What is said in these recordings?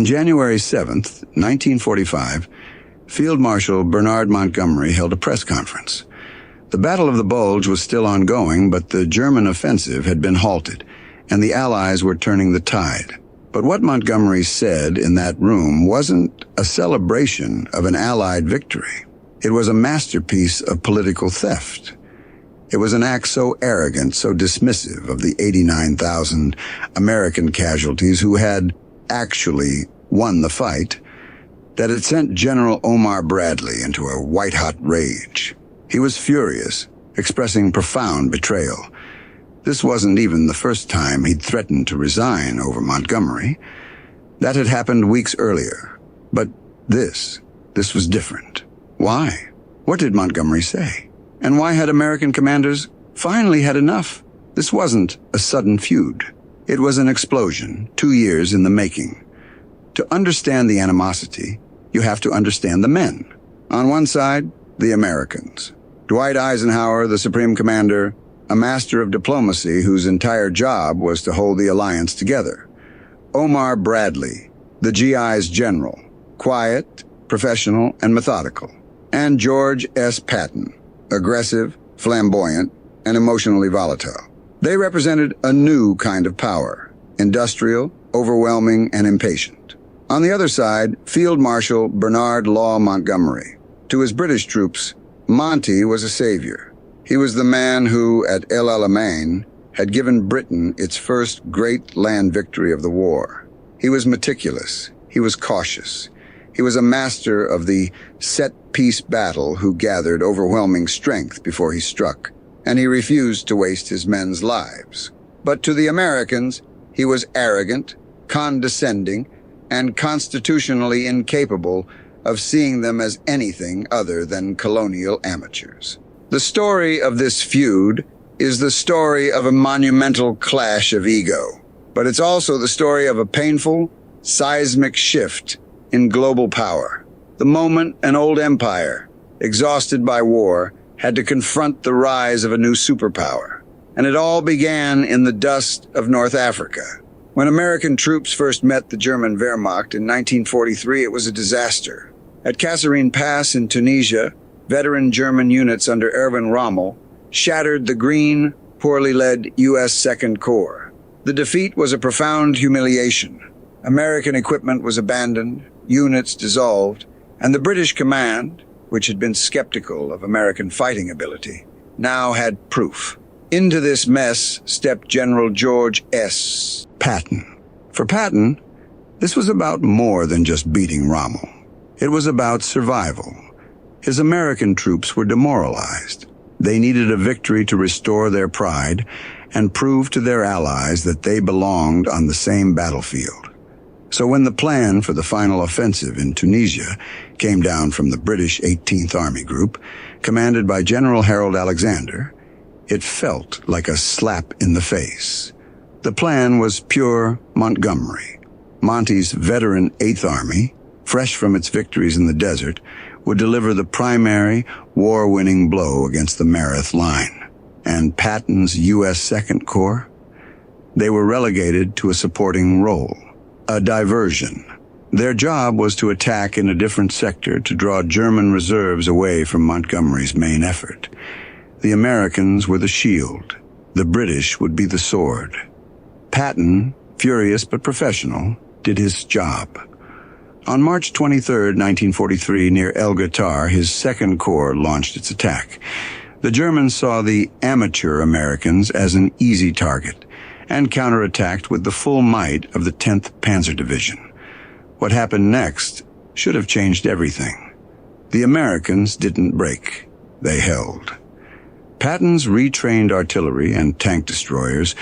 On January 7th, 1945, Field Marshal Bernard Montgomery held a press conference. The Battle of the Bulge was still ongoing, but the German offensive had been halted, and the Allies were turning the tide. But what Montgomery said in that room wasn't a celebration of an Allied victory. It was a masterpiece of political theft. It was an act so arrogant, so dismissive of the 89,000 American casualties who had actually won the fight, that it sent General Omar Bradley into a white-hot rage. He was furious, expressing profound betrayal. This wasn't even the first time he'd threatened to resign over Montgomery. That had happened weeks earlier. But this was different. Why? What did Montgomery say? And why had American commanders finally had enough? This wasn't a sudden feud. It was an explosion, 2 years in the making. To understand the animosity, you have to understand the men. On one side, the Americans. Dwight Eisenhower, the Supreme Commander, a master of diplomacy whose entire job was to hold the alliance together. Omar Bradley, the GI's general, quiet, professional, and methodical. And George S. Patton, aggressive, flamboyant, and emotionally volatile. They represented a new kind of power, industrial, overwhelming, and impatient. On the other side, Field Marshal Bernard Law Montgomery. To his British troops, Monty was a savior. He was the man who, at El Alamein, had given Britain its first great land victory of the war. He was meticulous. He was cautious. He was a master of the set-piece battle who gathered overwhelming strength before he struck, and he refused to waste his men's lives. But to the Americans, he was arrogant, condescending, and constitutionally incapable of seeing them as anything other than colonial amateurs. The story of this feud is the story of a monumental clash of ego, but it's also the story of a painful, seismic shift in global power. The moment an old empire, exhausted by war, had to confront the rise of a new superpower. And it all began in the dust of North Africa. When American troops first met the German Wehrmacht in 1943, it was a disaster. At Kasserine Pass in Tunisia, veteran German units under Erwin Rommel shattered the green, poorly led U.S. Second Corps. The defeat was a profound humiliation. American equipment was abandoned, units dissolved, and the British command, which had been skeptical of American fighting ability, now had proof. Into this mess stepped General George S. Patton. For Patton, this was about more than just beating Rommel. It was about survival. His American troops were demoralized. They needed a victory to restore their pride and prove to their allies that they belonged on the same battlefield. So when the plan for the final offensive in Tunisia came down from the British 18th Army Group, commanded by General Harold Alexander, it felt like a slap in the face. The plan was pure Montgomery. Monty's veteran 8th Army, fresh from its victories in the desert, would deliver the primary, war-winning blow against the Mareth Line. And Patton's U.S. Second Corps? They were relegated to a supporting role, a diversion. Their job was to attack in a different sector to draw German reserves away from Montgomery's main effort. The Americans were the shield. The British would be the sword. Patton, furious but professional, did his job. On March 23, 1943, near El Guitar, his Second Corps launched its attack. The Germans saw the amateur Americans as an easy target and counterattacked with the full might of the 10th Panzer Division. What happened next should have changed everything. The Americans didn't break. They held. Patton's retrained artillery and tank destroyers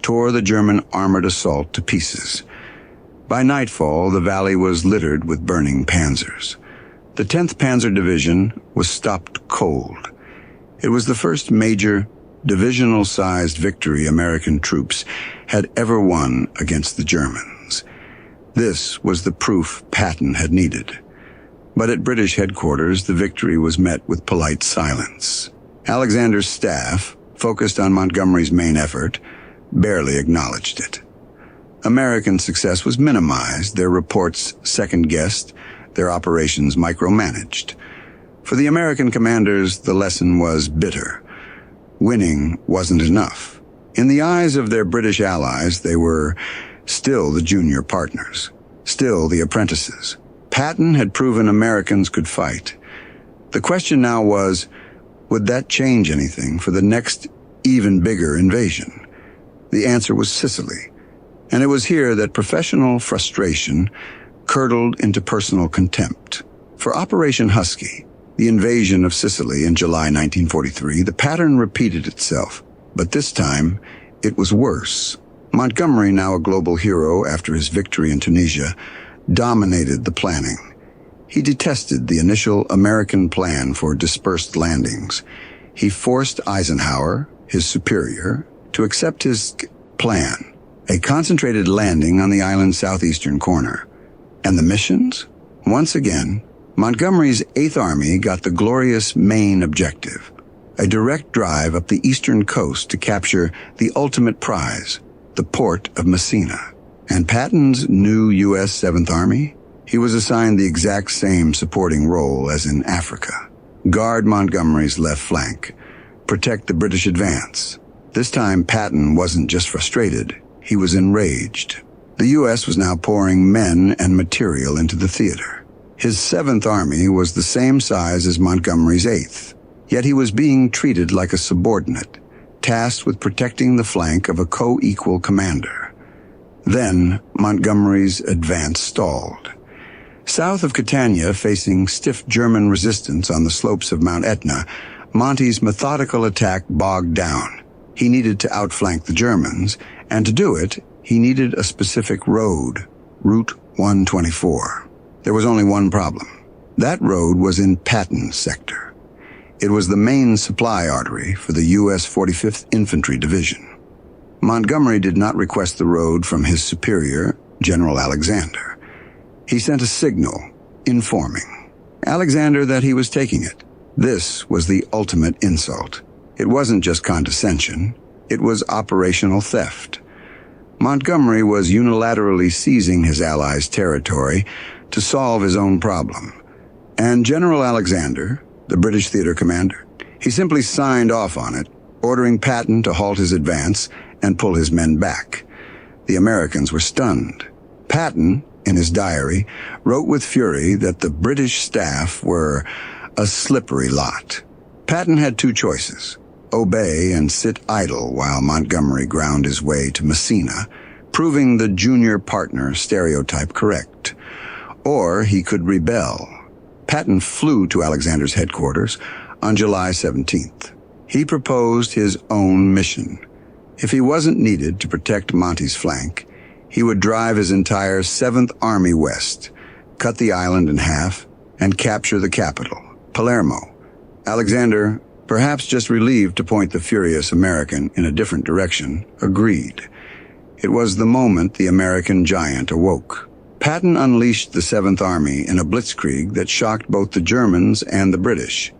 tore the German armored assault to pieces. By nightfall, the valley was littered with burning panzers. The 10th Panzer Division was stopped cold. It was the first major, divisional-sized victory American troops had ever won against the Germans. This was the proof Patton had needed. But at British headquarters, the victory was met with polite silence. Alexander's staff, focused on Montgomery's main effort, barely acknowledged it. American success was minimized, their reports second-guessed, their operations micromanaged. For the American commanders, the lesson was bitter. Winning wasn't enough. In the eyes of their British allies, they were still the junior partners, still the apprentices. Patton had proven Americans could fight. The question now was, would that change anything for the next, even bigger invasion? The answer was Sicily. And it was here that professional frustration curdled into personal contempt. For Operation Husky, the invasion of Sicily in July 1943, the pattern repeated itself. But this time, it was worse. Montgomery, now a global hero after his victory in Tunisia, dominated the planning. He detested the initial American plan for dispersed landings. He forced Eisenhower, his superior, to accept his plan, a concentrated landing on the island's southeastern corner. And the missions? Once again, Montgomery's 8th Army got the glorious main objective, a direct drive up the eastern coast to capture the ultimate prize, the port of Messina. And Patton's new U.S. 7th Army? He was assigned the exact same supporting role as in Africa. Guard Montgomery's left flank, protect the British advance. This time, Patton wasn't just frustrated, he was enraged. The U.S. was now pouring men and material into the theater. His 7th Army was the same size as Montgomery's 8th, yet he was being treated like a subordinate, tasked with protecting the flank of a co-equal commander. Then, Montgomery's advance stalled. South of Catania, facing stiff German resistance on the slopes of Mount Etna, Monty's methodical attack bogged down. He needed to outflank the Germans, and to do it, he needed a specific road, Route 124. There was only one problem. That road was in Patton's sector. It was the main supply artery for the U.S. 45th Infantry Division. Montgomery did not request the road from his superior, General Alexander. He sent a signal, informing Alexander that he was taking it. This was the ultimate insult. It wasn't just condescension, it was operational theft. Montgomery was unilaterally seizing his allies' territory to solve his own problem. And General Alexander, the British theater commander, he simply signed off on it, ordering Patton to halt his advance and pull his men back. The Americans were stunned. Patton, in his diary, wrote with fury that the British staff were a slippery lot. Patton had two choices: obey and sit idle while Montgomery ground his way to Messina, proving the junior partner stereotype correct. Or he could rebel. Patton flew to Alexander's headquarters on July 17th. He proposed his own mission. If he wasn't needed to protect Monty's flank, he would drive his entire 7th Army west, cut the island in half, and capture the capital, Palermo. Alexander, perhaps just relieved to point the furious American in a different direction, agreed. It was the moment the American giant awoke. Patton unleashed the 7th Army in a blitzkrieg that shocked both the Germans and the British.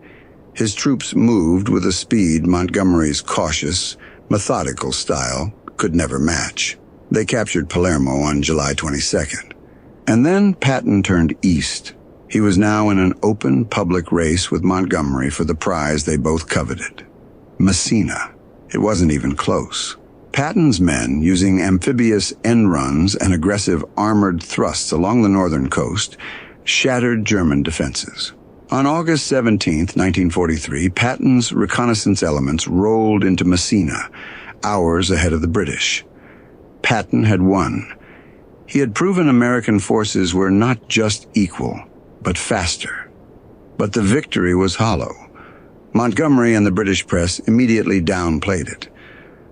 His troops moved with a speed Montgomery's cautious, methodical style could never match. They captured Palermo on July 22nd. And then Patton turned east. He was now in an open public race with Montgomery for the prize they both coveted: Messina. It wasn't even close. Patton's men, using amphibious end runs and aggressive armored thrusts along the northern coast, shattered German defenses. On August 17, 1943, Patton's reconnaissance elements rolled into Messina, hours ahead of the British. Patton had won. He had proven American forces were not just equal, but faster. But the victory was hollow. Montgomery and the British press immediately downplayed it.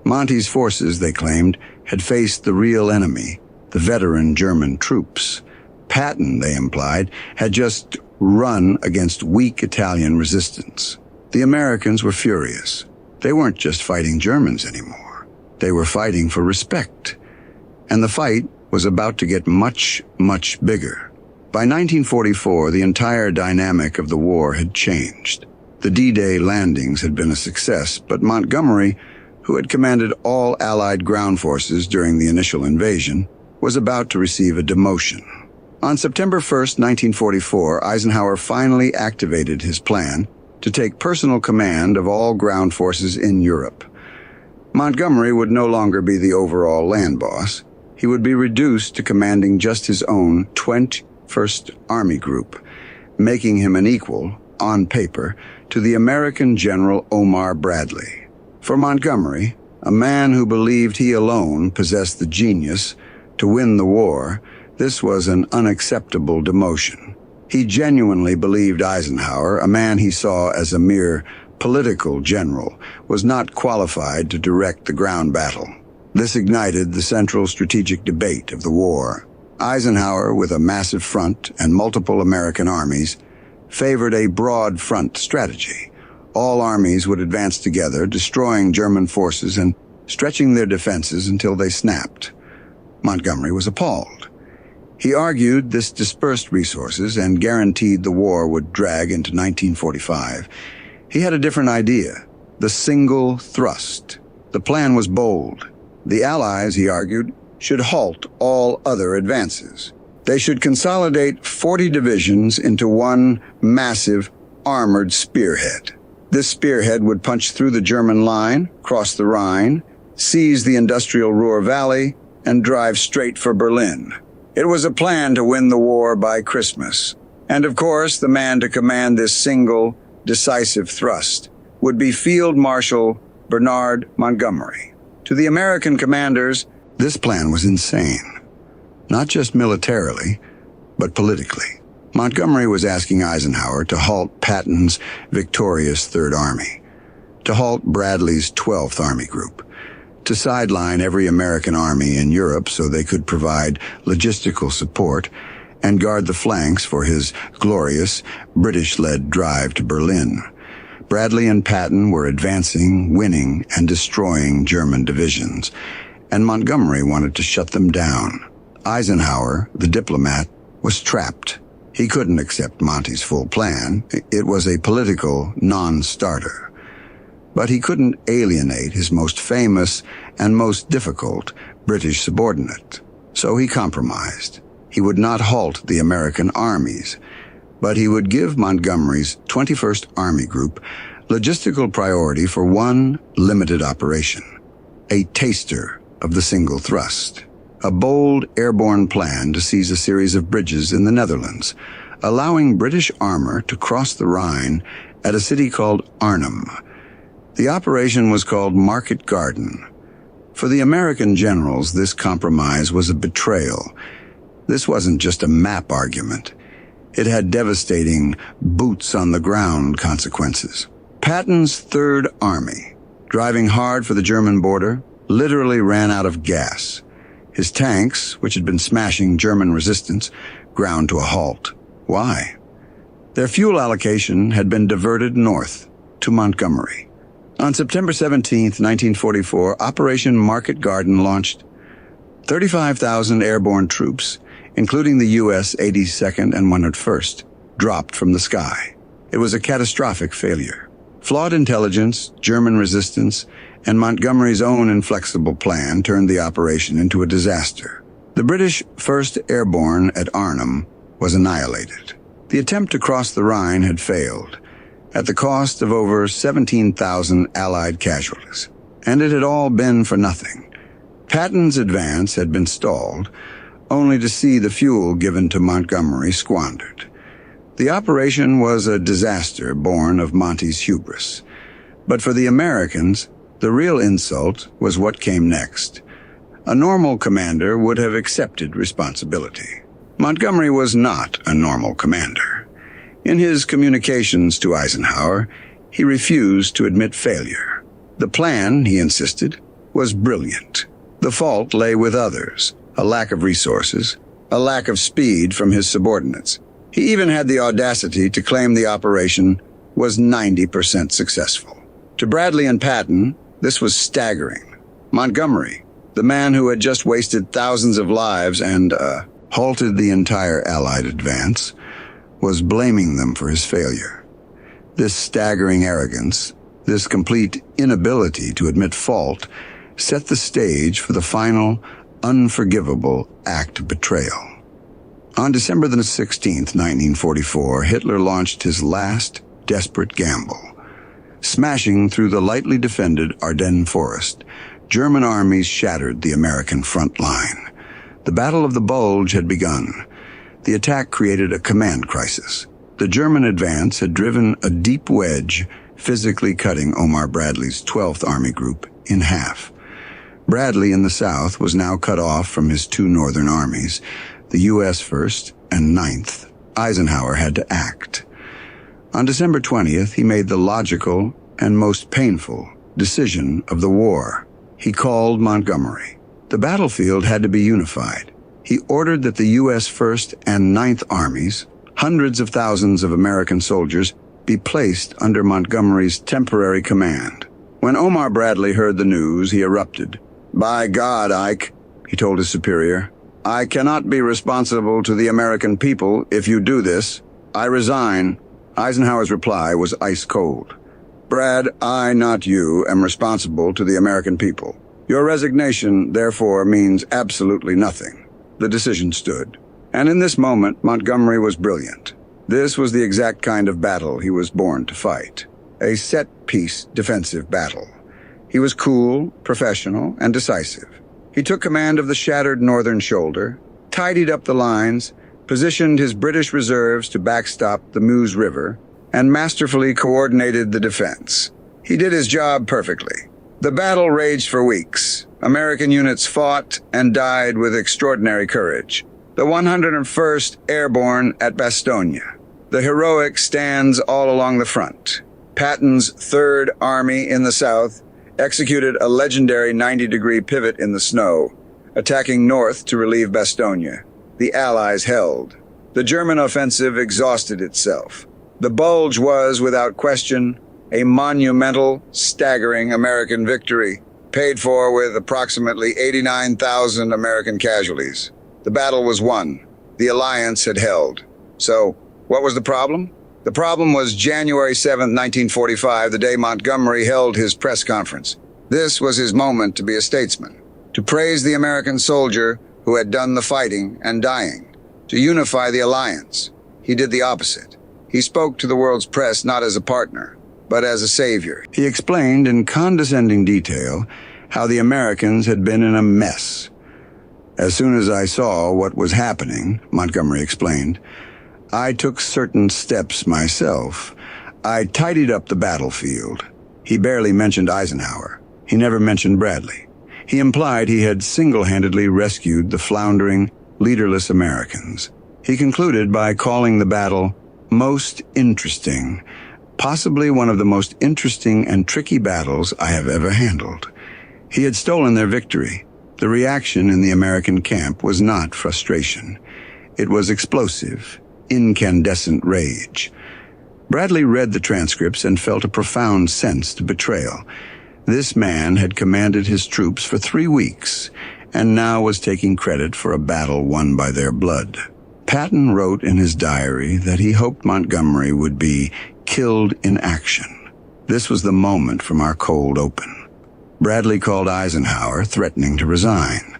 Monty's forces, they claimed, had faced the real enemy, the veteran German troops. Patton, they implied, had just run against weak Italian resistance. The Americans were furious. They weren't just fighting Germans anymore. They were fighting for respect. And the fight was about to get much, much bigger. By 1944, the entire dynamic of the war had changed. The D-Day landings had been a success, but Montgomery, who had commanded all Allied ground forces during the initial invasion, was about to receive a demotion. On September 1st, 1944, Eisenhower finally activated his plan to take personal command of all ground forces in Europe. Montgomery would no longer be the overall land boss. He would be reduced to commanding just his own 21st Army Group, making him an equal, on paper, to the American General Omar Bradley. For Montgomery, a man who believed he alone possessed the genius to win the war, this was an unacceptable demotion. He genuinely believed Eisenhower, a man he saw as a mere political general, was not qualified to direct the ground battle. This ignited the central strategic debate of the war. Eisenhower, with a massive front and multiple American armies, favored a broad front strategy. All armies would advance together, destroying German forces and stretching their defenses until they snapped. Montgomery was appalled. He argued this dispersed resources and guaranteed the war would drag into 1945. He had a different idea, the single thrust. The plan was bold. The Allies, he argued, should halt all other advances. They should consolidate 40 divisions into one massive, armored spearhead. This spearhead would punch through the German line, cross the Rhine, seize the industrial Ruhr Valley, and drive straight for Berlin. It was a plan to win the war by Christmas. And of course, the man to command this single, decisive thrust would be Field Marshal Bernard Montgomery. To the American commanders, this plan was insane. Not just militarily, but politically. Montgomery was asking Eisenhower to halt Patton's victorious Third Army, to halt Bradley's 12th Army Group, to sideline every American army in Europe so they could provide logistical support and guard the flanks for his glorious British-led drive to Berlin. Bradley and Patton were advancing, winning, and destroying German divisions, and Montgomery wanted to shut them down. Eisenhower, the diplomat, was trapped. He couldn't accept Monty's full plan. It was a political non-starter. But he couldn't alienate his most famous and most difficult British subordinate. So he compromised. He would not halt the American armies, but he would give Montgomery's 21st Army Group logistical priority for one limited operation, a taster of the single thrust, a bold airborne plan to seize a series of bridges in the Netherlands, allowing British armor to cross the Rhine at a city called Arnhem. The operation was called Market Garden. For the American generals, this compromise was a betrayal. This wasn't just a map argument. It had devastating boots-on-the-ground consequences. Patton's Third Army, driving hard for the German border, literally ran out of gas. His tanks, which had been smashing German resistance, ground to a halt. Why? Their fuel allocation had been diverted north to Montgomery. On September 17, 1944, Operation Market Garden launched. 35,000 airborne troops, including the U.S. 82nd and 101st, dropped from the sky. It was a catastrophic failure. Flawed intelligence, German resistance, and Montgomery's own inflexible plan turned the operation into a disaster. The British 1st Airborne at Arnhem was annihilated. The attempt to cross the Rhine had failed, at the cost of over 17,000 Allied casualties. And it had all been for nothing. Patton's advance had been stalled, only to see the fuel given to Montgomery squandered. The operation was a disaster born of Monty's hubris. But for the Americans, the real insult was what came next. A normal commander would have accepted responsibility. Montgomery was not a normal commander. In his communications to Eisenhower, he refused to admit failure. The plan, he insisted, was brilliant. The fault lay with others, a lack of resources, a lack of speed from his subordinates. He even had the audacity to claim the operation was 90% successful. To Bradley and Patton, this was staggering. Montgomery, the man who had just wasted thousands of lives and halted the entire Allied advance, was blaming them for his failure. This staggering arrogance, this complete inability to admit fault, set the stage for the final, unforgivable act of betrayal. On December the 16th, 1944, Hitler launched his last desperate gamble. Smashing through the lightly defended Ardennes forest, German armies shattered the American front line. The Battle of the Bulge had begun. The attack created a command crisis. The German advance had driven a deep wedge, physically cutting Omar Bradley's 12th Army Group in half. Bradley in the south was now cut off from his two northern armies, the U.S. 1st and 9th. Eisenhower had to act. On December 20th, he made the logical and most painful decision of the war. He called Montgomery. The battlefield had to be unified. He ordered that the U.S. 1st and 9th Armies, hundreds of thousands of American soldiers, be placed under Montgomery's temporary command. When Omar Bradley heard the news, he erupted. "By God, Ike," he told his superior, "I cannot be responsible to the American people if you do this. I resign." Eisenhower's reply was ice cold. "Brad, I, not you, am responsible to the American people. Your resignation, therefore, means absolutely nothing." The decision stood. And in this moment, Montgomery was brilliant. This was the exact kind of battle he was born to fight. A set-piece defensive battle. He was cool, professional, and decisive. He took command of the shattered northern shoulder, tidied up the lines, positioned his British reserves to backstop the Meuse River, and masterfully coordinated the defense. He did his job perfectly. The battle raged for weeks. American units fought and died with extraordinary courage. The 101st Airborne at Bastogne. The heroic stands all along the front. Patton's 3rd Army in the south executed a legendary 90-degree pivot in the snow, attacking north to relieve Bastogne. The Allies held. The German offensive exhausted itself. The Bulge was, without question, a monumental, staggering American victory, paid for with approximately 89,000 American casualties. The battle was won. The alliance had held. So, what was the problem? The problem was January 7, 1945, the day Montgomery held his press conference. This was his moment to be a statesman, to praise the American soldier who had done the fighting and dying, to unify the alliance. He did the opposite. He spoke to the world's press not as a partner, but as a savior. He explained in condescending detail how the Americans had been in a mess. "As soon as I saw what was happening," Montgomery explained, "I took certain steps myself. I tidied up the battlefield." He barely mentioned Eisenhower. He never mentioned Bradley. He implied he had single-handedly rescued the floundering, leaderless Americans. He concluded by calling the battle most interesting, possibly one of the most interesting and tricky battles I have ever handled. He had stolen their victory. The reaction in the American camp was not frustration. It was explosive, incandescent rage. Bradley read the transcripts and felt a profound sense of betrayal. This man had commanded his troops for 3 weeks, and now was taking credit for a battle won by their blood. Patton wrote in his diary that he hoped Montgomery would be killed in action. This was the moment from our cold open. Bradley called Eisenhower, threatening to resign.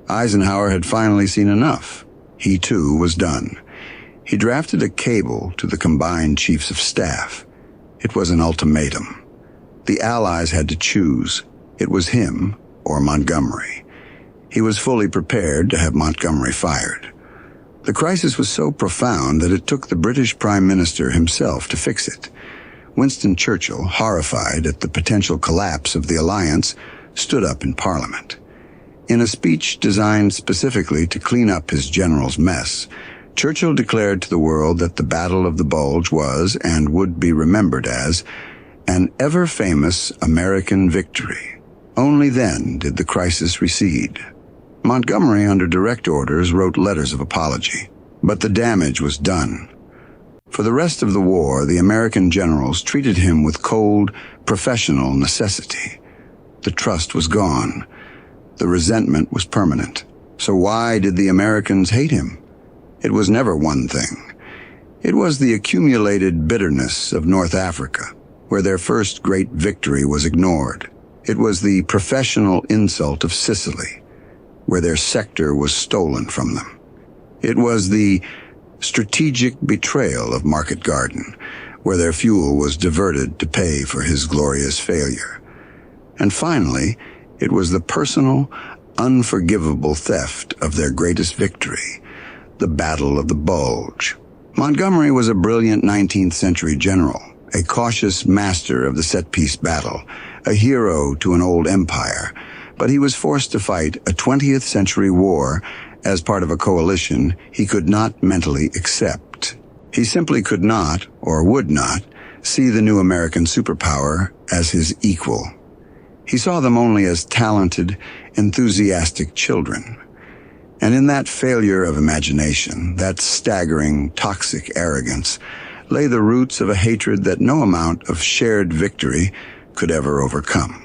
Eisenhower had finally seen enough. He too was done. He drafted a cable to the combined chiefs of staff. It was an ultimatum. The Allies had to choose. It was him or Montgomery. He was fully prepared to have Montgomery fired. The crisis was so profound that it took the British Prime Minister himself to fix it. Winston Churchill, horrified at the potential collapse of the alliance, stood up in Parliament. In a speech designed specifically to clean up his general's mess, Churchill declared to the world that the Battle of the Bulge was, and would be remembered as, an ever-famous American victory. Only then did the crisis recede. Montgomery, under direct orders, wrote letters of apology, but the damage was done. For the rest of the war, the American generals treated him with cold, professional necessity. The trust was gone. The resentment was permanent. So why did the Americans hate him? It was never one thing. It was the accumulated bitterness of North Africa, where their first great victory was ignored. It was the professional insult of Sicily. where their sector was stolen from them. It was the strategic betrayal of Market Garden, where their fuel was diverted to pay for his glorious failure. And finally, it was the personal, unforgivable theft of their greatest victory, the Battle of the Bulge. Montgomery was a brilliant 19th century general, a cautious master of the set-piece battle, a hero to an old empire, but he was forced to fight a 20th century war as part of a coalition he could not mentally accept. He simply could not, or would not, see the new American superpower as his equal. He saw them only as talented, enthusiastic children. And in that failure of imagination, that staggering, toxic arrogance, lay the roots of a hatred that no amount of shared victory could ever overcome.